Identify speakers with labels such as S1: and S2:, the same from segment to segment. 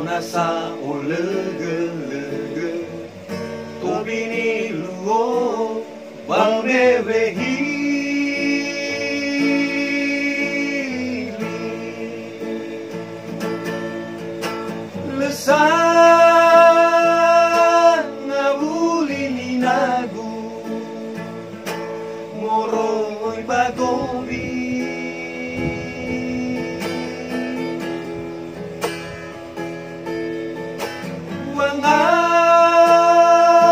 S1: nasa o lega-lega Tobini luo bang berehili Lesan ngabuli ni nagu Moroi bagobi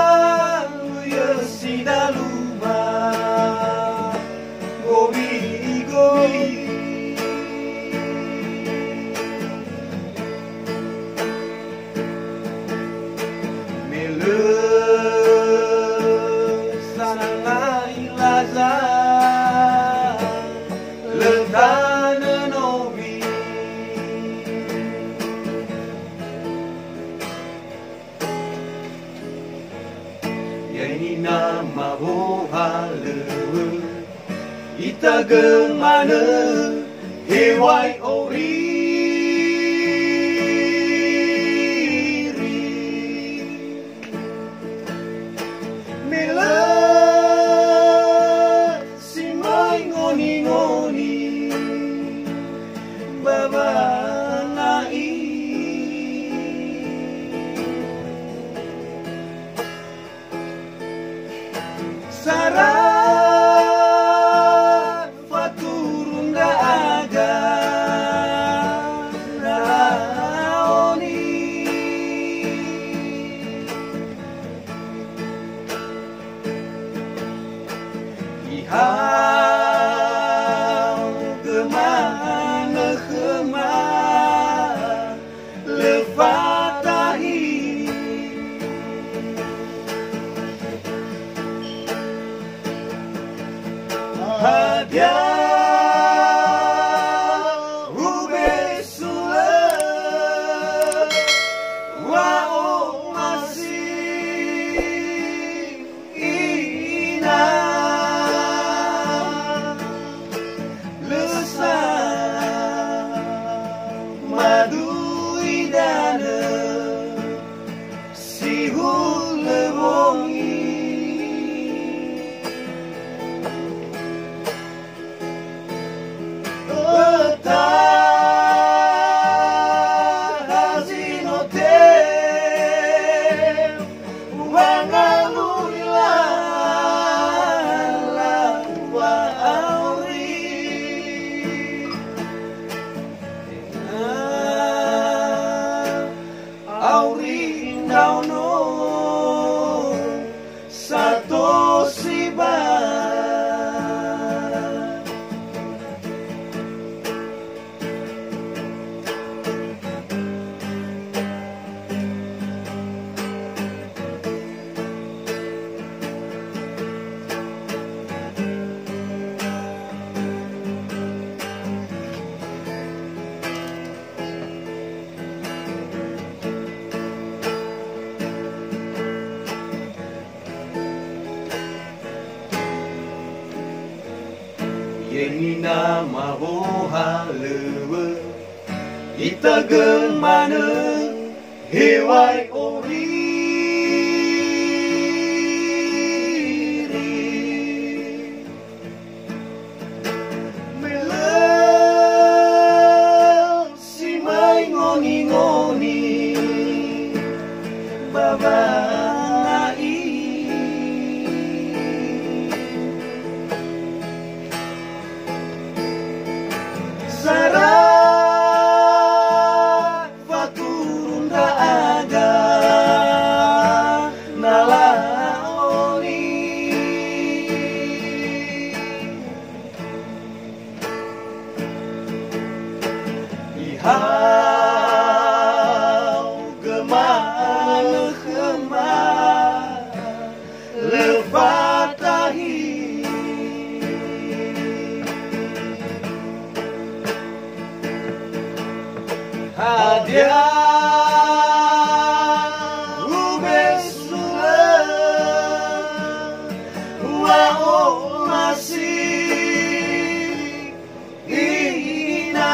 S1: Wangalu yasida luma gobi Mele sananga ilaza letana nobi Yani nama bohale ita gemana hewai ori Mela simai ngoni-ngoni baba nai Sarat faturunda aga naoni Ihau gemana khema lefatahi Hadia ubesula wao masih ina lesa madu idana sihul lebongi Yeni nama bohalewe ita gemana hewai ori Mele simai ngoni-ngoni baba Sarat faturunda aga nalaoni Ihau gemana khema lefatahi Hadia ubesula wao masih ina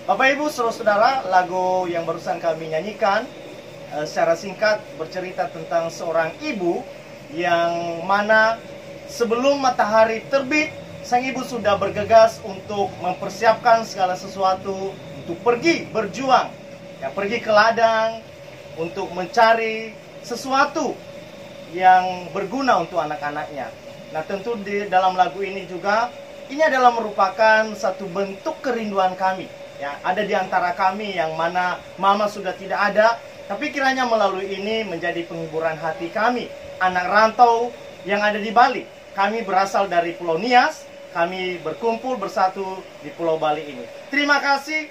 S2: Bapak Ibu saudara-saudara, lagu yang barusan kami nyanyikan secara singkat bercerita tentang seorang ibu yang mana sebelum matahari terbit, sang ibu sudah bergegas untuk mempersiapkan segala sesuatu untuk pergi berjuang, ya, pergi ke ladang untuk mencari sesuatu yang berguna untuk anak-anaknya. Nah, tentu di dalam lagu ini juga ini adalah merupakan satu bentuk kerinduan kami. Ya, ada di antara kami yang mana mama sudah tidak ada, tapi kiranya melalui ini menjadi penghiburan hati kami, anak rantau yang ada di Bali. Kami berasal dari Pulau Nias, kami berkumpul bersatu di Pulau Bali ini. Terima kasih.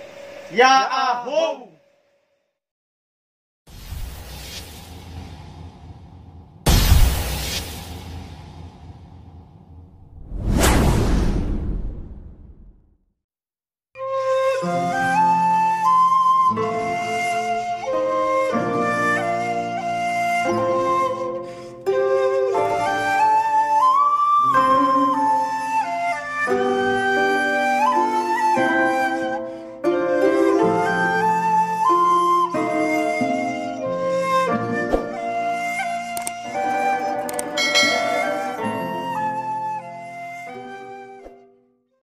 S2: Ya Ahum.